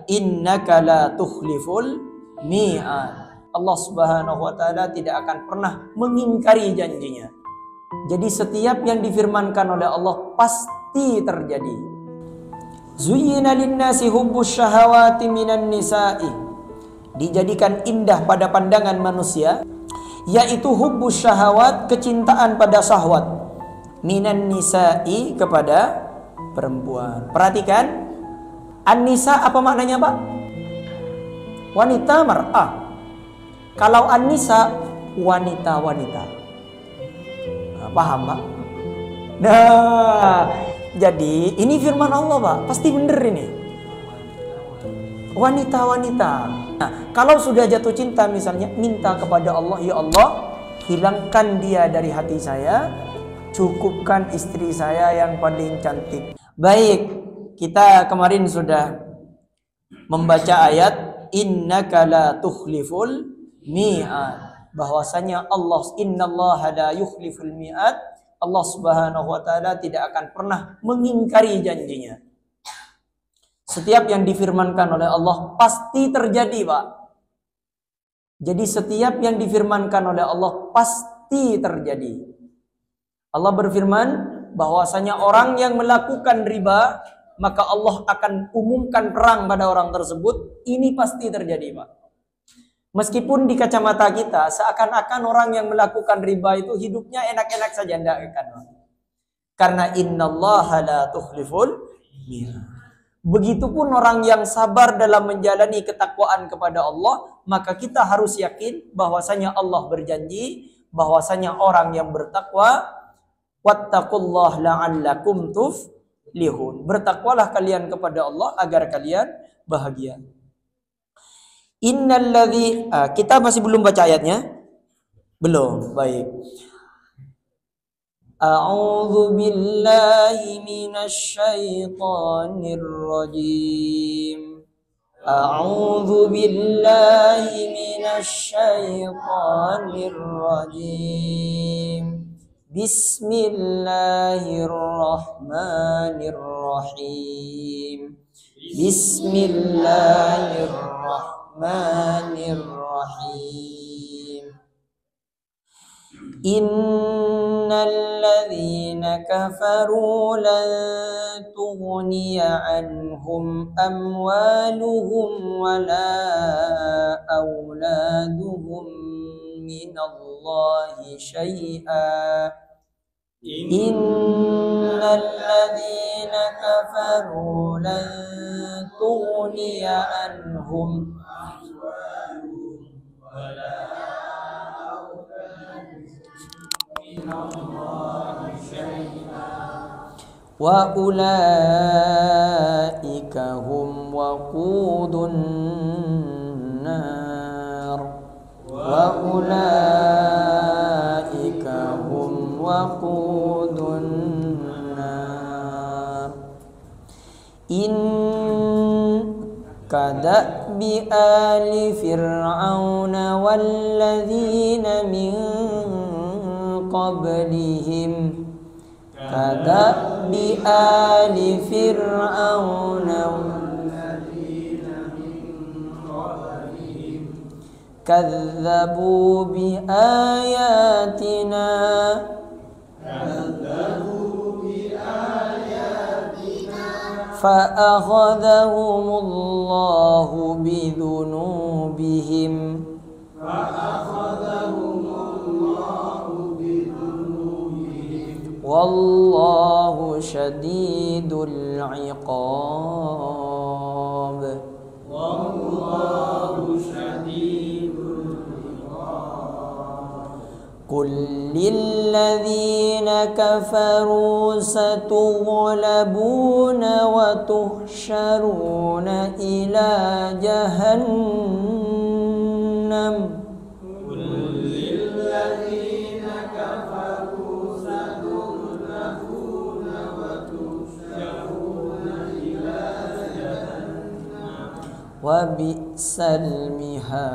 innaka la tukhliful mi'ad. Allah Subhanahu wa taala tidak akan pernah mengingkari janjinya. Jadi setiap yang difirmankan oleh Allah pasti terjadi. Zuyyina lin-nasi hubbus syahawati minan nisa'i. Dijadikan indah pada pandangan manusia, yaitu hubbus syahawat, kecintaan pada syahwat, minan nisa'i, kepada perempuan. Perhatikan, an-nisa apa maknanya, Pak? Wanita, mar'ah. Kalau an-nisa, wanita-wanita. Nah, paham, Pak? Nah, jadi ini firman Allah, Pak. Pasti bener ini. Wanita-wanita. Nah, kalau sudah jatuh cinta misalnya, minta kepada Allah, ya Allah, hilangkan dia dari hati saya, cukupkan istri saya yang paling cantik. Baik, kita kemarin sudah membaca ayat innaka la tukhliful mi'ad, bahwasanya Allah, innallaha la yukhliful mi'ad, Allah Subhanahu wa taala tidak akan pernah mengingkari janjinya. Setiap yang difirmankan oleh Allah pasti terjadi, Pak. Jadi setiap yang difirmankan oleh Allah pasti terjadi. Allah berfirman bahwasanya orang yang melakukan riba, maka Allah akan umumkan perang pada orang tersebut. Ini pasti terjadi, Pak. Meskipun di kacamata kita seakan-akan orang yang melakukan riba itu hidupnya enak-enak saja, enggak kan? Karena innallaha la tukhliful mi'ad. Begitupun orang yang sabar dalam menjalani ketakwaan kepada Allah, maka kita harus yakin bahwasanya Allah berjanji bahwasanya orang yang bertakwa, wattaqullah la'allakum tuflihun. Bertakwalah kalian kepada Allah agar kalian bahagia. Innalladzi, kita masih belum baca ayatnya? Belum, baik. A'udzu billahi minasy syaithanir rajim. A'udzu billahi minasy syaithanir rajim. Bismillahirrahmanirrahim. Bismillahirrahmanirrahim. Innal ladzina kafaru lan tughniya anhum amwaluhum wala auladuhum minallahi syai'a. Innal ladzina kafaru lan tughniya anhum amwaluhum wala wa ulaika hum waqudun nar wa ulaika hum waqudun nar. In kada'bi ali fir'auna walladzina min qablihim kada'bi ali fir'auna walladzina min qablihim kadzabu bi ayatina fa akhadhahumullahu bi dhunubihim wallahu syadidul iqab. Wallahu syadidul iqab. Qul lil ladzina kafaru satughlabuna wa tuhsyaruna ila jahannam. Wa bi'sal mihad.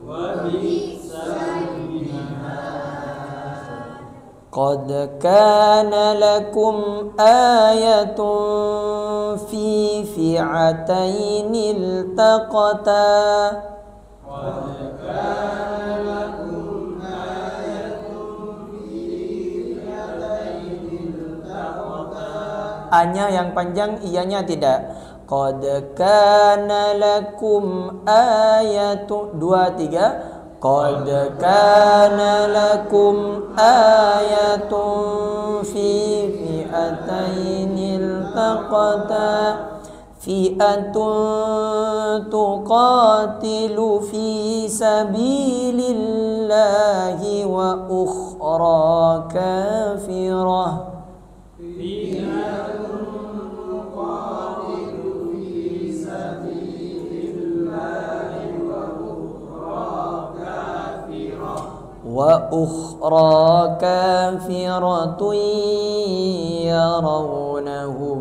Wa bi'sal mihad. قد كان لكم آية في فئتين التقتا A-nya yang panjang, I-nya tidak. Qad kana lakum ayatu 2 3. Qad kana lakum ayatun fi fi'atainil taqata fi'atun tuqatilu fi sabilillahi wa ukhra kafirah. Wa ukhra kafiratun yarawnahum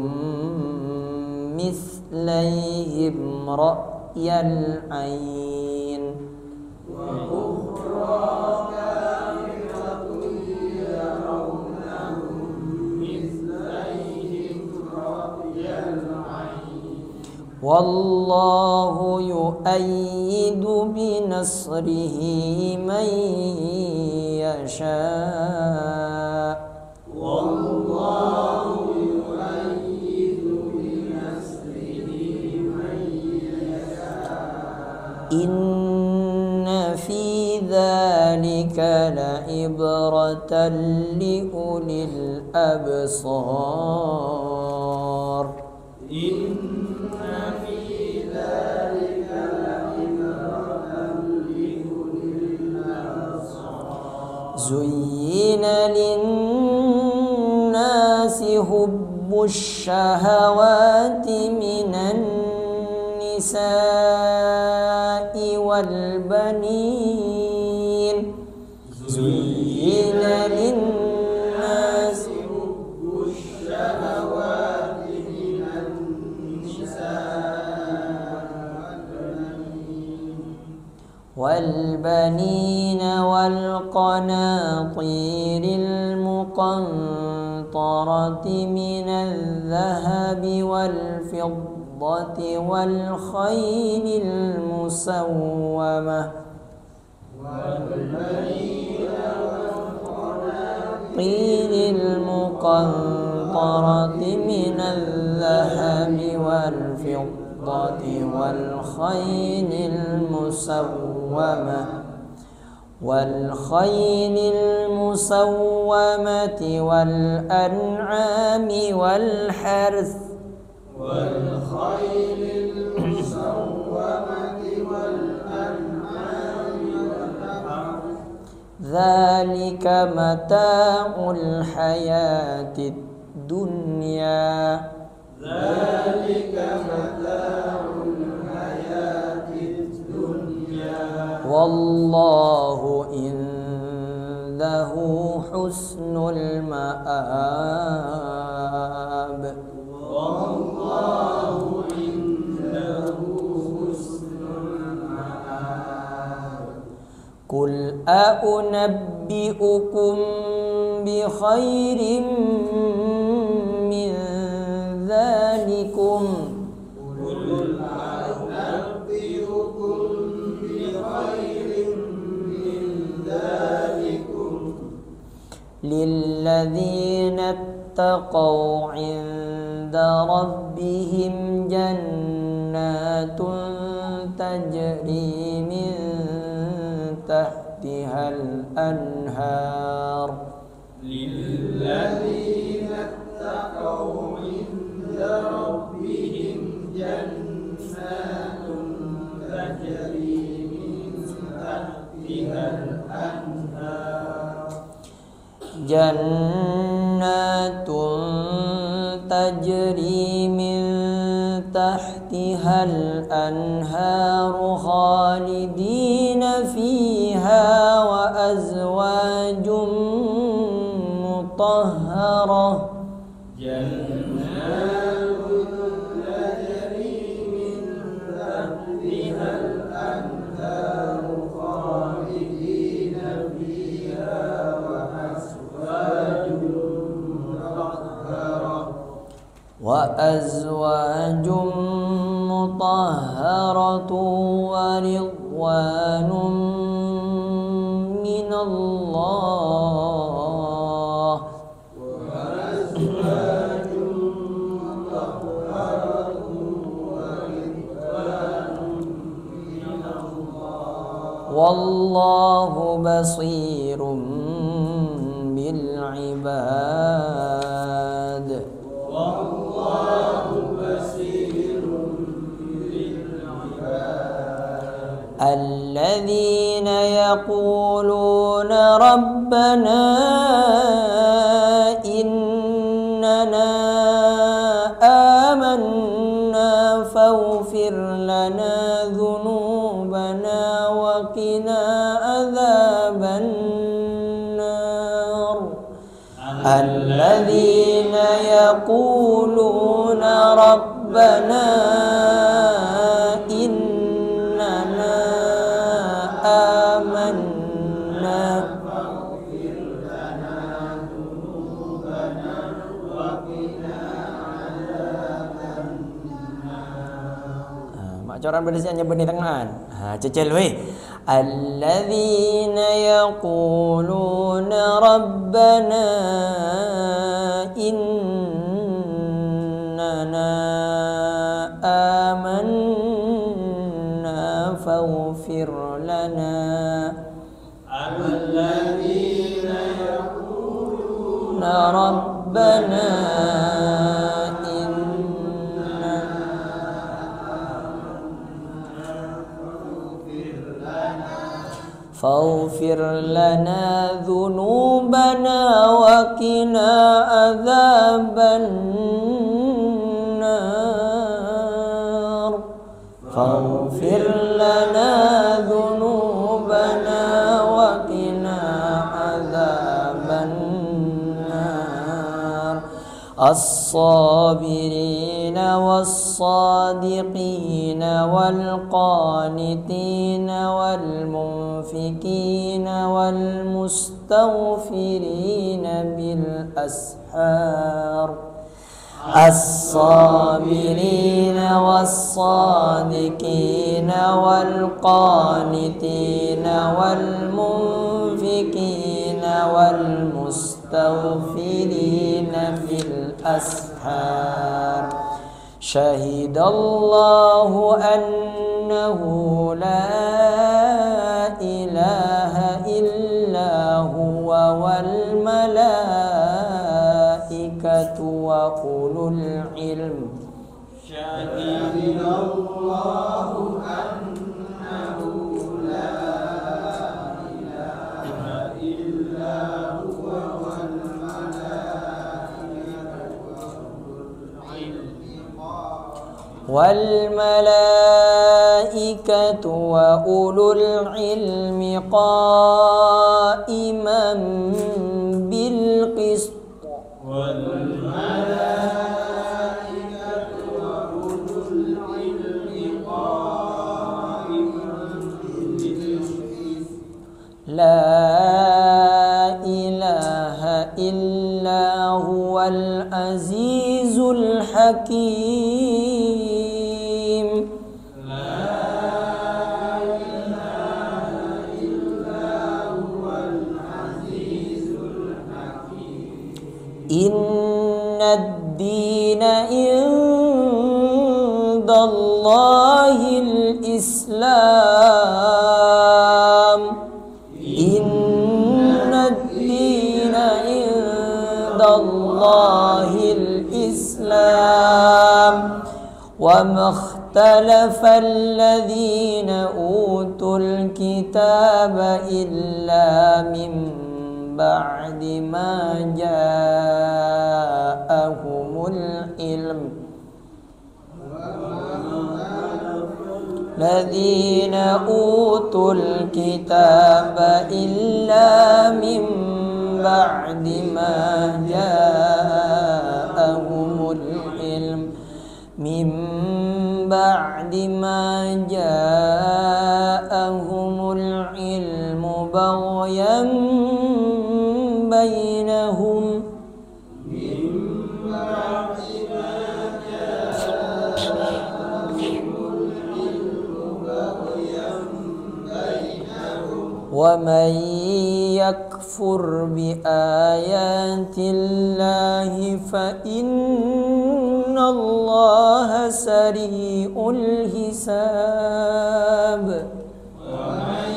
mislayhim ra'yal ain. Wa ukhra kafiratun yarawnahum mislayhim ra'yal ain. Wallahu yu'ayyidu binasrihi man yasha. Wallahu yu'ayyidu binasrihi man yasha. Inna fi dzalika la'ibratan liulil absar. Inna fi dzalika la'ibratan liulil absar. Zuyyina lin-nasi hubbus syahawati minan nisa'i wal banin. Zuyyina lin-nasi hubbus syahawati minan والبنين والقناطير المقنطرة من الذهب والفضة والخيل المسومة والقناطير المقنطرة من الذهب والفضة والخيل المسومة والأنعام والحرث ذلك متاع الحياة الدنيا. Wallahu indahu husnul ma'ab. Wallahu indahu husnul ma'ab. Qul a'unabbi'ukum bi khairin min dzalikum. للذين اتقوا عند ربهم جنات تجري من تحتها الأنهار. للذين اتقوا عند ربهم جنات تجري من تحتها الأنهار. جنات تجري من تحتها الأنهار خالدين فيها وأزواج مطهرة. جنات تجري من تحتها الأنهار خالدين فيها وأزواج azwajum mutahharatun wa ridwanun minallah. Wallahu basirum bil ibad. Wallahu basirum bil ibad. Alladzina yaquluna rabbana innana amanna faghfir lana dhunubana وقنا عذاب النار. الذين يقولون ربنا إننا آمنا فاغفر لنا ذنوبنا وقنا عذاب النار. Mak coran berdasarnya benih tangan. Cecil weh. Alladzina yaquluna rabbana innana amanna faghfir lana. Alladzina yaquluna rabbana فاغفر لنا ذنوبنا وقنا عذاب النار. فاغفر لنا ذنوبنا وقنا عذاب النار. الصابرين والصادقين والقانتين والمنفقين والمستغفرين بالأسحار. الصابرين والصادقين والقانتين والمنفقين والمستغفرين في الأسحار. شهد الله أنه لا إله إلا هو والملائكة وأولو العلم. شهد الله أنه لا إله إلا هو والملائكة وأولو العلم قائما بالقسط. والملائكة وأولو العلم قائما بالقسط. لا إله إلا هو العزيز الحكيم. إن الدين عند الله الإسلام. إن الدين عند الله الإسلام. وما اختلف الذين أوتوا الكتاب إلا من بعد ما جاءهم العلم. الذين أوتوا الكتاب إلا من بعد ما جاءهم العلم. من بعد ما جاءهم العلم بغيا بينهم. من بعد ما جاءهم ومن يكفر بآيات الله فإن الله سريع الحساب ومن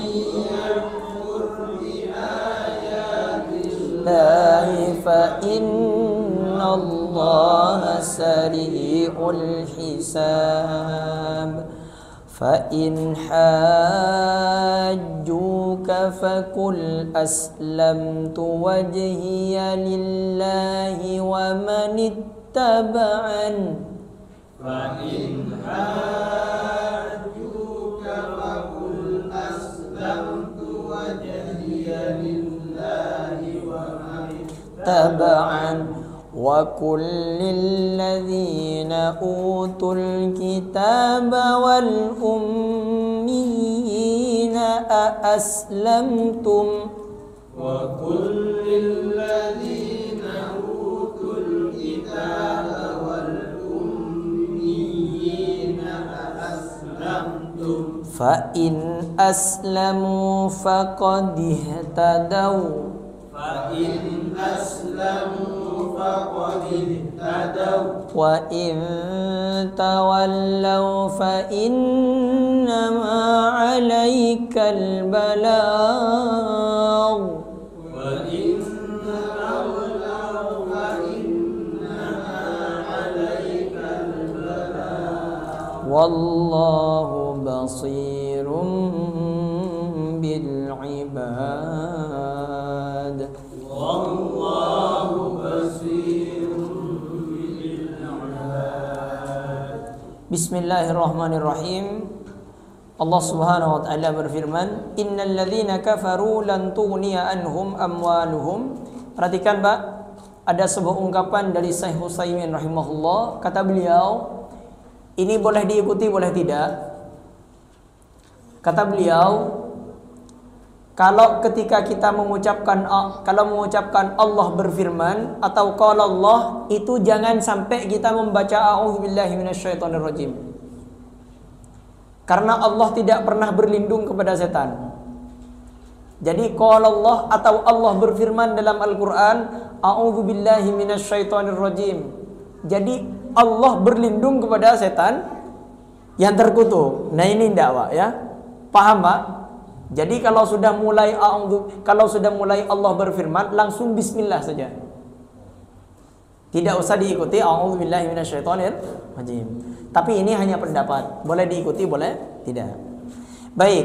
يكفر بآيات الله فإن الله سريع الحساب فإن حاجوك فقل أسلمت وجهي لله ومن اتبعن فإن حاجوك فقل أسلمت وجهي لله ومن اتبعن وقل للذين أوتوا الكتاب والأميين أأسلمتم وقل للذين أوتوا الكتاب والأميين أأسلمتم فإن أسلموا فقد اهتدوا فإن أسلموا وإن تولوا فإنما عليك البلاغ وإن تولوا فإنما عليك البلاغ والله بصير بالعباد والله Bismillahirrahmanirrahim. Allah Subhanahu wa taala berfirman, "Innal ladzina kafaru lan tughniya anhum amwaluhum." Perhatikan, Pak. Ada sebuah ungkapan dari Syekh Utsaimin rahimahullah. Kata beliau, ini boleh diikuti boleh tidak. Kata beliau, kalau ketika kita mengucapkan Allah berfirman atau qala Allah, itu jangan sampai kita membaca a'udzubillahi minasyaitonirrajim. Karena Allah tidak pernah berlindung kepada setan. Jadi qala Allah atau Allah berfirman dalam Al-Qur'an, a'udzubillahi minasyaitonirrajim. Jadi Allah berlindung kepada setan yang terkutuk. Nah ini enggak, Pak, ya. Paham, Pak? Jadi kalau sudah mulai Allah berfirman, langsung bismillah saja. Tidak usah diikuti a'udzubillahi minasyaitonirrajim. Tapi ini hanya pendapat, boleh diikuti boleh tidak. Baik,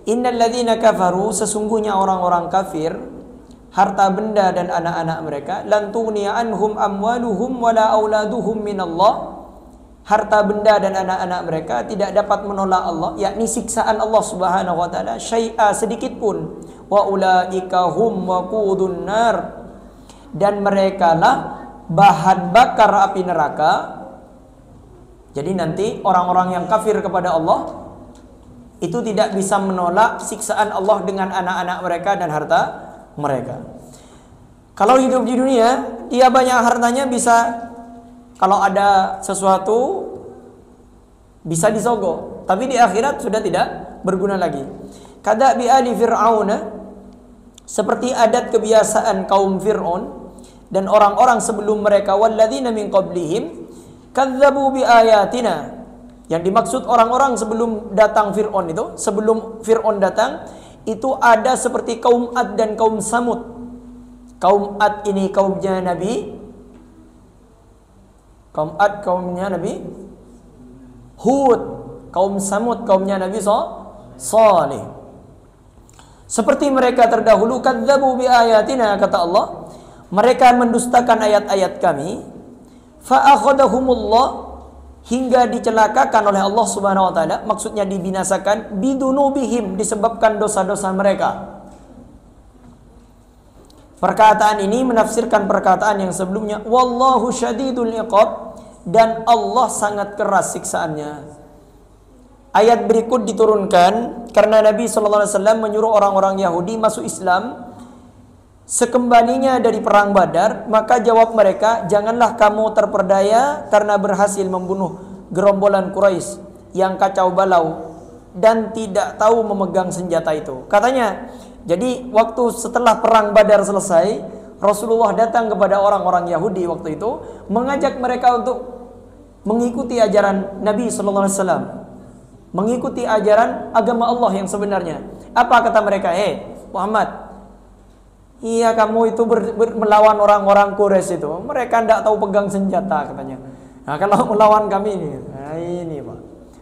innal ladzina kafaru, sesungguhnya orang-orang kafir, harta benda dan anak-anak mereka, lan tughniya anhum amwaluhum wala auladuhum minallah. Harta benda dan anak-anak mereka tidak dapat menolak Allah, yakni siksaan Allah Subhanahu wa taala, syai'a sedikit pun. Wa ulaika hum waqudun nar, dan merekalah bahan bakar api neraka. Jadi nanti orang-orang yang kafir kepada Allah itu tidak bisa menolak siksaan Allah dengan anak-anak mereka dan harta mereka. Kalau hidup di dunia, dia banyak hartanya, bisa kalau ada sesuatu bisa disogok, tapi di akhirat sudah tidak berguna lagi. Kada bi ali fir'auna, seperti adat kebiasaan kaum Fir'aun dan orang-orang sebelum mereka, walladzina min qablihim kadzdzabu bi ayatina. Yang dimaksud orang-orang sebelum datang Fir'aun itu, sebelum Fir'aun datang, itu ada seperti kaum Ad dan kaum Samud. Kaum Ad ini kaumnya Nabi kaum Ad kaumnya Nabi Hud, kaum Samud kaumnya Nabi Saleh. Seperti mereka terdahulu, kadzdzabu bi ayatina, kata Allah, mereka mendustakan ayat-ayat kami, fa akhadahumullah, hingga dicelakakan oleh Allah Subhanahu wa taala, maksudnya dibinasakan, bidunubihim, disebabkan dosa-dosa mereka. Perkataan ini menafsirkan perkataan yang sebelumnya, wallahu syadidul iqab, dan Allah sangat keras siksaannya. Ayat berikut diturunkan karena Nabi SAW menyuruh orang-orang Yahudi masuk Islam. Sekembalinya dari perang Badar, maka jawab mereka, janganlah kamu terperdaya karena berhasil membunuh gerombolan Quraisy yang kacau balau dan tidak tahu memegang senjata itu. Katanya, Jadi waktu setelah perang Badar selesai, Rasulullah datang kepada orang-orang Yahudi waktu itu, mengajak mereka untuk mengikuti ajaran Nabi sallallahu alaihi wasallam, mengikuti ajaran agama Allah yang sebenarnya. Apa kata mereka? Muhammad, iya kamu itu melawan orang-orang Quraisy itu, mereka tidak tahu pegang senjata katanya. Nah, kalau melawan kami ini Pak.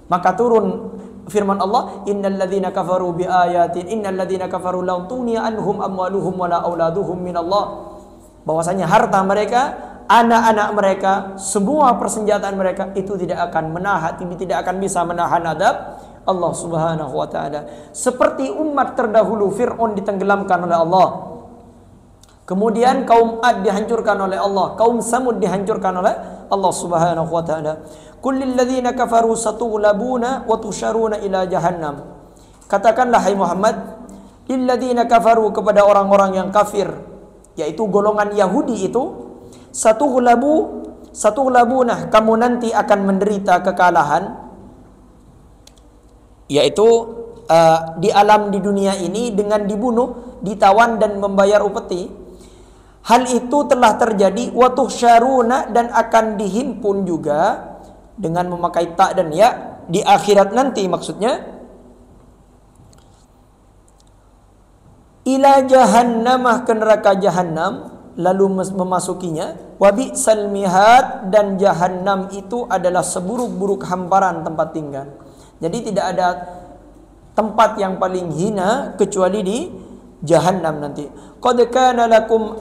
Maka turun firman Allah, innal ladzina kafaru bi ayatin innal ladzina kafaru la tughni anhum amwaluhum wala auladuhum minallah. Bahwasanya harta mereka, anak-anak mereka, semua persenjataan mereka itu tidak akan tidak akan bisa menahan adab Allah Subhanahu wa taala. Seperti umat terdahulu, Fir'aun ditenggelamkan oleh Allah. Kemudian kaum Ad dihancurkan oleh Allah, kaum Samud dihancurkan oleh Allah Subhanahu wa taala. Kullil ladzina kafaru satughlabuna wa tusharuna ila jahannam. Katakanlah hai Muhammad, lil ladzina kafaru, kepada orang-orang yang kafir, yaitu golongan Yahudi itu, satughlabuna, kamu nanti akan menderita kekalahan, yaitu di alam di dunia ini dengan dibunuh, ditawan dan membayar upeti. Hal itu telah terjadi, wa tuhsyaruna, dan akan dihimpun juga dengan memakai ta dan ya di akhirat nanti, maksudnya ila jahannamah, ke neraka jahannam, lalu memasukinya. Wa bi'sal mihad, dan jahannam itu adalah seburuk-buruk hamparan tempat tinggal. Jadi tidak ada tempat yang paling hina kecuali di jahannam nanti. Qad kana lakum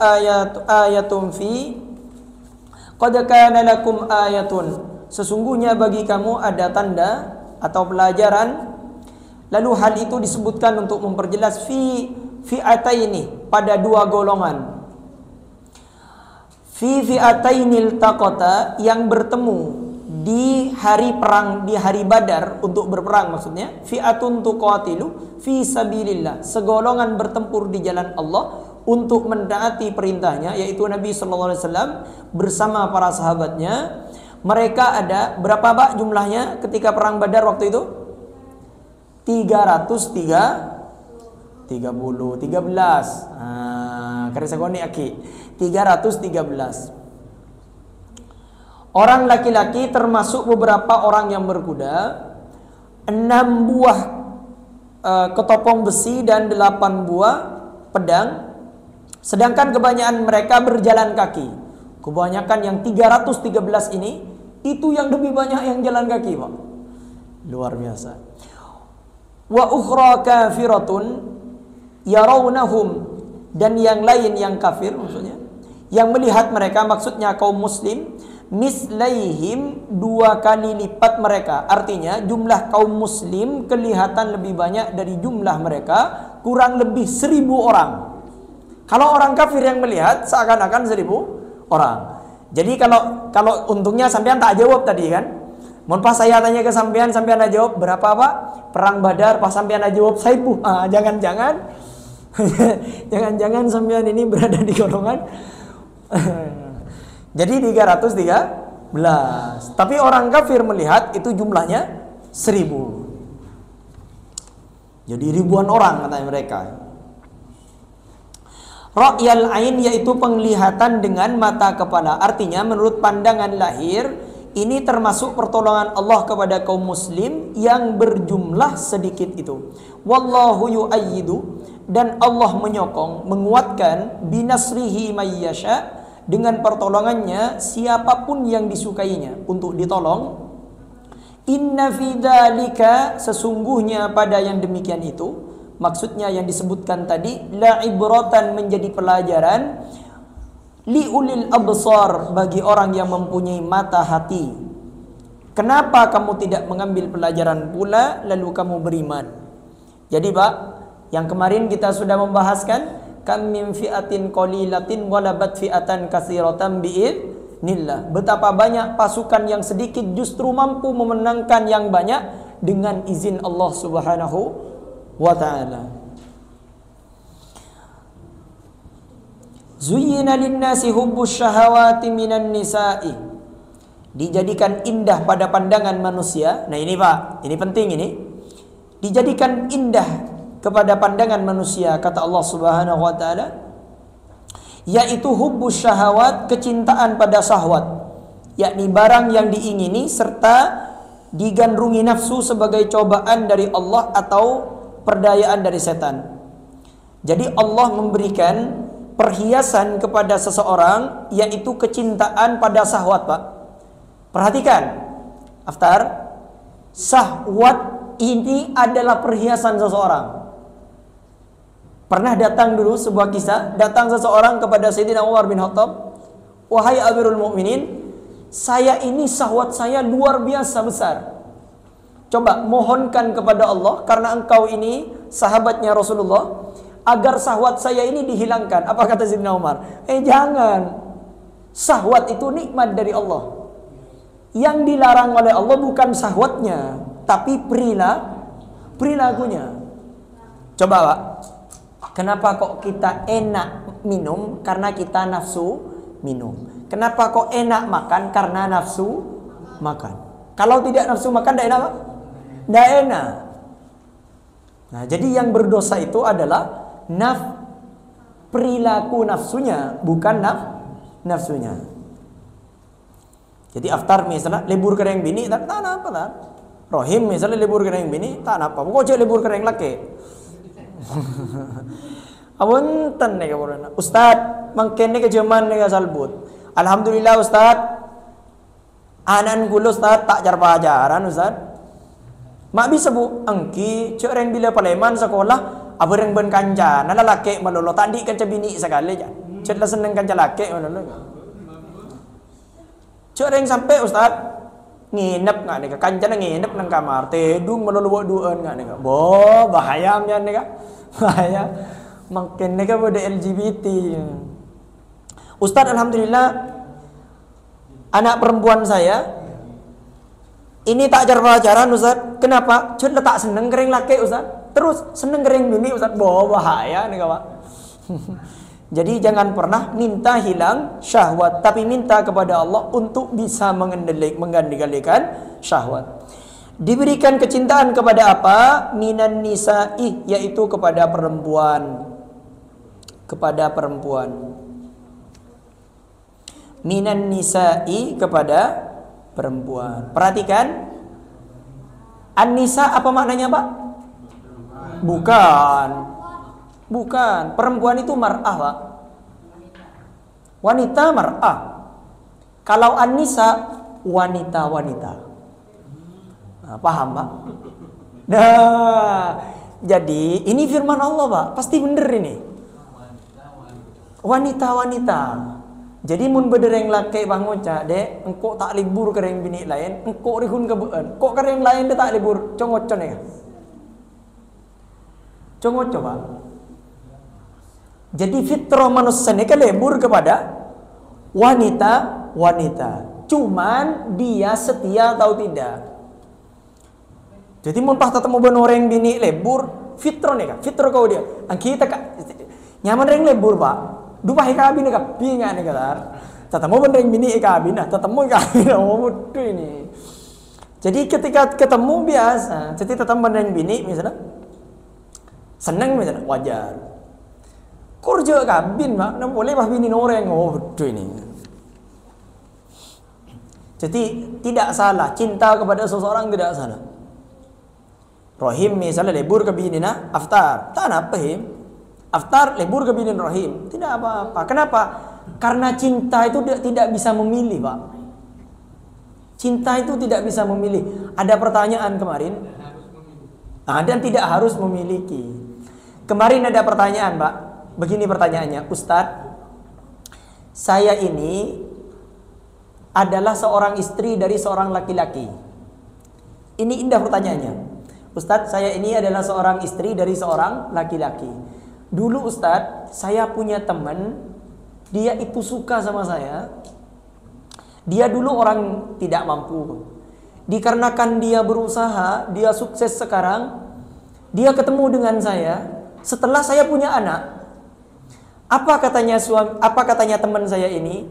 ayatun, sesungguhnya bagi kamu ada tanda atau pelajaran. Lalu hal itu disebutkan untuk memperjelas fi'ataini, pada dua golongan. Fi'atainil taqata, yang bertemu di hari perang, di hari Badar untuk berperang, maksudnya fi'atun tuqatilu fi sabilillah, segolongan bertempur di jalan Allah untuk mentaati perintahnya, yaitu Nabi sallallahu alaihi wasallam bersama para sahabatnya. Mereka ada berapa Pak jumlahnya ketika perang Badar waktu itu? 313. Karisagoni aki 313 orang laki-laki, termasuk beberapa orang yang berkuda, 6 buah ketopong besi dan 8 buah pedang. Sedangkan kebanyakan mereka berjalan kaki. Kebanyakan yang 313 ini, itu yang lebih banyak yang jalan kaki Pak. Luar biasa. Wa ukhra kafiratun yarawnahum, dan yang lain yang kafir, maksudnya yang melihat mereka, maksudnya kaum muslim, mislaihim, 2 kali lipat mereka. Artinya jumlah kaum muslim kelihatan lebih banyak dari jumlah mereka, kurang lebih 1000 orang. Kalau orang kafir yang melihat seakan-akan 1000 orang. Jadi kalau untungnya sampean tak jawab tadi kan. Mohon pas saya tanya ke sampean tak jawab, berapa Pak perang Badar, pas sampean tak jawab 1000. Jangan-jangan jangan-jangan sampean ini berada di golongan jadi 313. Tapi orang kafir melihat itu jumlahnya 1000. Jadi ribuan orang katanya mereka. Ra'yal ain, yaitu penglihatan dengan mata kepala. Artinya menurut pandangan lahir, ini termasuk pertolongan Allah kepada kaum muslim yang berjumlah sedikit itu. Wallahu yu'ayyidu, dan Allah menyokong, menguatkan, binasrihi mayyasha, dengan pertolongannya siapapun yang disukainya untuk ditolong. Inna fi dzalika, sesungguhnya pada yang demikian itu, maksudnya yang disebutkan tadi, la ibratan, menjadi pelajaran, li ulil absar, bagi orang yang mempunyai mata hati. Kenapa kamu tidak mengambil pelajaran pula lalu kamu beriman? Jadi Pak, yang kemarin kita sudah membahaskan, kam min fi'atin qalilatin walabat fi'atan katsiratan bi'idznillah. Betapa banyak pasukan yang sedikit justru mampu memenangkan yang banyak dengan izin Allah Subhanahu wa ta'ala. Zuyyina linnasi hubbus syahawati minan nisa'i, dijadikan indah pada pandangan manusia. Nah ini Pak, ini penting ini. Dijadikan indah kepada pandangan manusia, kata Allah Subhanahu wa taala, yaitu hubbus syahawat, kecintaan pada syahwat, yakni barang yang diingini serta digandrungi nafsu sebagai cobaan dari Allah atau perdayaan dari setan. Jadi Allah memberikan perhiasan kepada seseorang, yaitu kecintaan pada syahwat, Pak. Perhatikan, Aftar, syahwat ini adalah perhiasan seseorang. Pernah datang dulu sebuah kisah, datang seseorang kepada Sayyidina Umar bin Khattab, wahai Amirul Mukminin, saya ini syahwat saya luar biasa besar. Coba mohonkan kepada Allah, karena engkau ini sahabatnya Rasulullah, agar syahwat saya ini dihilangkan. Apa kata Sayyidina Umar? Jangan. Syahwat itu nikmat dari Allah. Yang dilarang oleh Allah bukan syahwatnya, tapi perilakunya. Coba, Pak. Kenapa kok kita enak minum? Karena kita nafsu minum. Kenapa kok enak makan? Karena nafsu makan. Kalau tidak nafsu makan, tidak enak, Pak? Tidak enak. Nah, jadi yang berdosa itu adalah perilaku nafsunya, bukan nafsunya. Jadi Aftar misalnya libur kereng bini, tak apa tak. Rohim misalnya libur kereng bini, tak apa. Pokoknya libur kereng laki. Awonten nih kabarana. Ustad, mangken nih kejaman nih salbut. Alhamdulillah Ustad. Anan kulo Ustad tak jar pelajaran Ustad. Mak bisa bu, angki cek reng bila Paleman sekolah, abareng ben kanca, nalalake malolo tandi kanca bini sekali aja. Cek lah seneng kanca lake malolo. Cek reng sampai Ustad nginep nggak nih kanca nginep nang kamar, tedung malolo duaan nggak nih. Bo bahaya mian nih kak. Bahaya, makin nega pada LGBT. Ustadz, alhamdulillah anak perempuan saya ini tak ajar pelajaran Ustadz. Kenapa? Cuma tak seneng kering laki Ustadz. Terus seneng kering bini Ustadz. Bahaya nih kawan. Jadi jangan pernah minta hilang syahwat, tapi minta kepada Allah untuk bisa mengendalikan syahwat. Diberikan kecintaan kepada apa? Minan nisa'i, yaitu kepada perempuan. Kepada perempuan. Minan nisa'i, kepada perempuan. Perhatikan. An-nisa apa maknanya, Pak? Bukan. Bukan. Perempuan itu mar'ah, Pak. Wanita mar'ah. Kalau an-nisa, wanita-wanita. Nah, paham, Pak? Nah, jadi ini firman Allah, Pak. Pasti bener ini. Wanita-wanita. Jadi mun bedereng laki bang ngoca, dek, engkau tak libur kereng bini lain, engkau rihun kebeen, kok kereng lain dia tak libur, congocon ya. Congocon, Pak. Jadi fitrah manusia ini kan libur kepada wanita. Cuman dia setia atau tidak. Jadi mun pas ketemu benoreng bini lebur, fitrah nih kak, fitrah kau dia. Kita kak nyaman reng lebur, Pak. Dupa kabin kak, pinga nih kak. Tetemu benoreng bini kabin, tetemu kabin, oh betul ini. Jadi ketika ketemu biasa, jadi tetemu benoreng bini misalnya, seneng misalnya wajar. Kerja kabin, Pak, nah boleh pas bini noreng, oh betul ini. Jadi tidak salah, cinta kepada seseorang tidak salah. Rohim misalnya lebur ke bini na Aftar, tak apa him. Aftar lebur ke bini Rohim, tidak apa-apa. Kenapa? Karena cinta itu tidak bisa memilih, Pak. Cinta itu tidak bisa memilih. Ada pertanyaan kemarin, dan tidak harus memiliki. Kemarin ada pertanyaan, Pak. Begini pertanyaannya, Ustadz, saya ini adalah seorang istri dari seorang laki-laki. Ini indah pertanyaannya. Ustadz, saya ini adalah seorang istri dari seorang laki-laki. Dulu Ustadz, saya punya teman, dia itu suka sama saya. Dia dulu orang tidak mampu. Dikarenakan dia berusaha, dia sukses sekarang, dia ketemu dengan saya setelah saya punya anak. Apa katanya teman saya ini?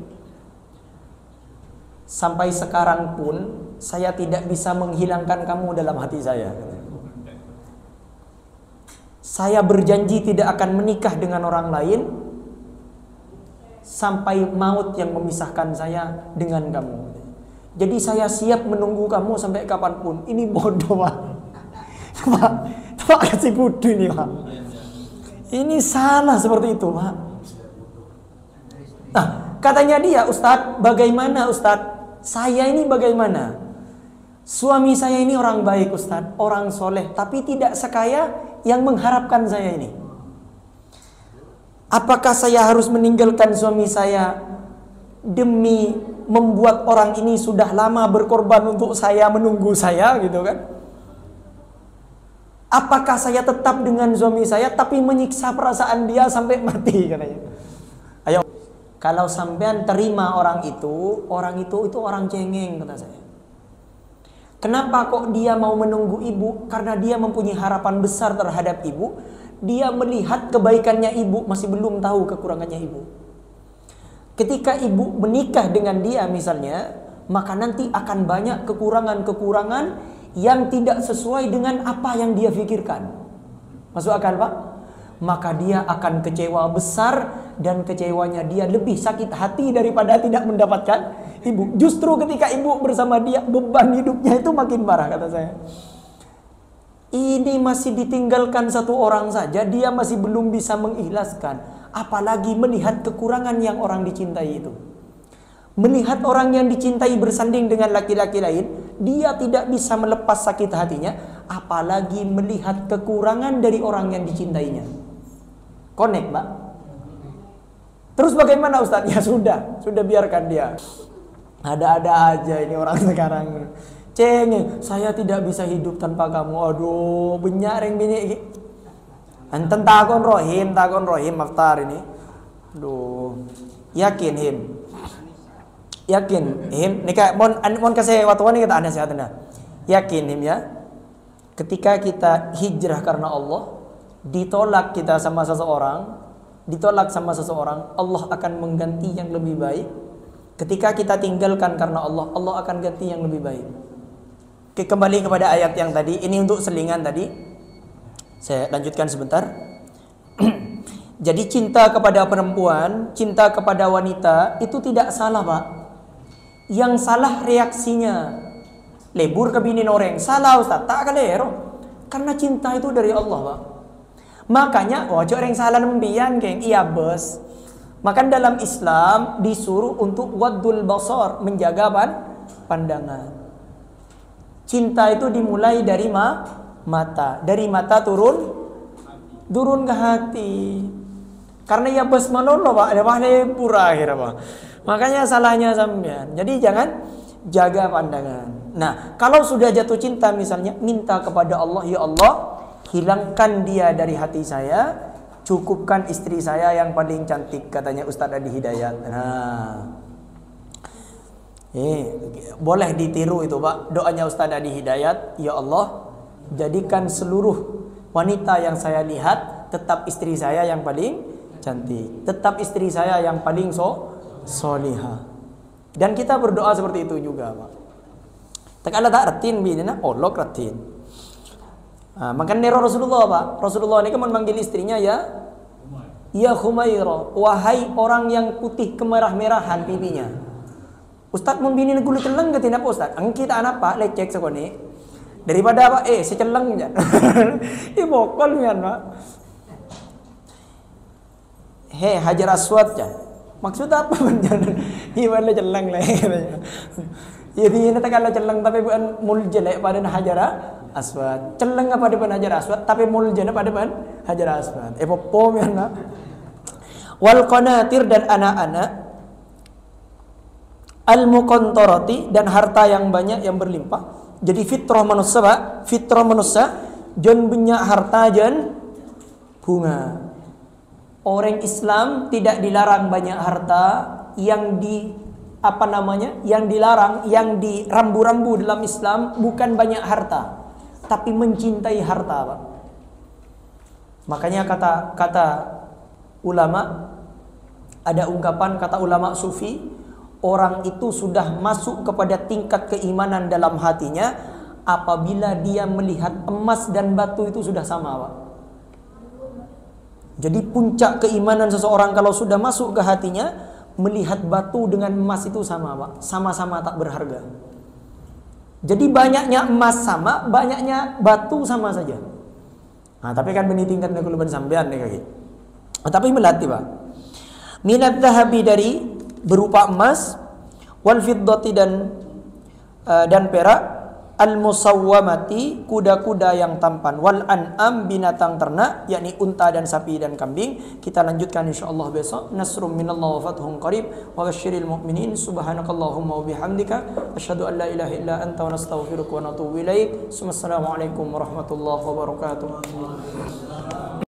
Sampai sekarang pun saya tidak bisa menghilangkan kamu dalam hati saya. Saya berjanji tidak akan menikah dengan orang lain sampai maut yang memisahkan saya dengan kamu. Jadi saya siap menunggu kamu sampai kapanpun. Ini bodoh, Pak. Pak kasih bodoh ini, Pak. Ini salah seperti itu, Pak. Nah, katanya dia, Ustadz, bagaimana Ustadz? Saya ini bagaimana? Suami saya ini orang baik, Ustadz, orang soleh, tapi tidak sekaya yang mengharapkan saya ini. Apakah saya harus meninggalkan suami saya demi membuat orang ini sudah lama berkorban untuk saya, menunggu saya, gitu kan? Apakah saya tetap dengan suami saya tapi menyiksa perasaan dia sampai mati, katanya. Ayo, kalau sampean terima orang itu orang cengeng, kata saya. Kenapa kok dia mau menunggu ibu? Karena dia mempunyai harapan besar terhadap ibu. Dia melihat kebaikannya ibu, masih belum tahu kekurangannya ibu. Ketika ibu menikah dengan dia misalnya, maka nanti akan banyak kekurangan-kekurangan yang tidak sesuai dengan apa yang dia pikirkan. Masuk akal, Pak? Maka dia akan kecewa besar, dan kecewanya dia lebih sakit hati daripada tidak mendapatkan ibu. Justru ketika ibu bersama dia, beban hidupnya itu makin parah, kata saya. Ini masih ditinggalkan satu orang saja, dia masih belum bisa mengikhlaskan, apalagi melihat kekurangan yang orang dicintai itu. Melihat orang yang dicintai bersanding dengan laki-laki lain, dia tidak bisa melepas sakit hatinya, apalagi melihat kekurangan dari orang yang dicintainya. Connect, Pak. Terus bagaimana, Ustaz? Ya sudah biarkan dia. Ada-ada aja ini orang sekarang. Cengeng, saya tidak bisa hidup tanpa kamu. Aduh, benyak reng benyak. Anten takon rohim maftar ini. Aduh. Yakin him. Nika mon kasih watuan kita anda sehat anda. Yakin him ya. Ketika kita hijrah karena Allah, ditolak kita sama seseorang, Allah akan mengganti yang lebih baik. Ketika kita tinggalkan karena Allah, Allah akan ganti yang lebih baik. Oke, kembali kepada ayat yang tadi. Ini untuk selingan tadi. Saya lanjutkan sebentar. Jadi cinta kepada perempuan, cinta kepada wanita itu tidak salah, Pak. Yang salah reaksinya. Lebur ke bini noreng. Salah, Ustaz. Tak kalero. Karena cinta itu dari Allah, Pak. Makanya ojo orang salah nembian geng. Iya, bos. Maka dalam Islam disuruh untuk waddul basar, menjaga pandangan. Cinta itu dimulai dari mata. Dari mata turun ke hati. Karena ya bos manolo, Pak, ada pura akhirnya, Pak. Makanya salahnya sampean. Jadi jangan jaga pandangan. Nah, kalau sudah jatuh cinta misalnya, minta kepada Allah, ya Allah, hilangkan dia dari hati saya, cukupkan istri saya yang paling cantik, katanya Ustadz Adi Hidayat. Nah, boleh ditiru itu, Pak. Doanya Ustadz Adi Hidayat, ya Allah, jadikan seluruh wanita yang saya lihat tetap istri saya yang paling cantik, tetap istri saya yang paling solihah. Dan kita berdoa seperti itu juga, Pak. Tak ada tak ratin bina, Allah ratin. Makan nero Rasulullah, Pak. Rasulullah ini kan memanggil istrinya ya Khumairah, wahai orang yang putih kemerah-merahan pipinya. Ustaz membini negulu celeng ke tinap Ustaz. Kita anak Pak lecek sekoni. Daripada Pak seceleng jan. Bokol kan, Pak. Hajar Aswad jan. Maksud apa benjalan? Iwan celeng lah. Jadi ini tak kalau celeng tapi bukan muljelek pada Hajar Aswad. Celeng apa depan Hajar Aswad tapi muljana pada depan Hajar Aswad. Pom ya, Pak. Wal qanatir, dan anak-anak, al muqantarati, dan harta yang banyak yang berlimpah. Jadi fitrah manusia, Pak, fitrah manusia jon banyak harta jon bunga. Orang Islam tidak dilarang banyak harta, yang yang dilarang, yang dirambu-rambu dalam Islam bukan banyak harta, tapi mencintai harta, Pak. Makanya kata ulama, ada ungkapan kata ulama sufi, orang itu sudah masuk kepada tingkat keimanan dalam hatinya apabila dia melihat emas dan batu itu sudah sama, Pak. Jadi puncak keimanan seseorang kalau sudah masuk ke hatinya, melihat batu dengan emas itu sama, Pak. Sama-sama tak berharga. Jadi banyaknya emas sama, banyaknya batu sama saja. Nah, tapi kan ini tingkat kekuluban sampean nih kaki. Tapi melatih, Pak. Minat dhahabi dari berupa emas, wal fiddati dan perak, al musawwamati kuda-kuda yang tampan, wal an'am binatang ternak yakni unta dan sapi dan kambing. Kita lanjutkan insyaallah besok. Nasrum minallah wa fathun qarib wa basyiril mu'minin. Subhanakallahumma wa bihamdika asyhadu an la ilaha illa anta wa nastaghfiruka wa natubu ilaik. Assalamualaikum warahmatullahi wabarakatuh.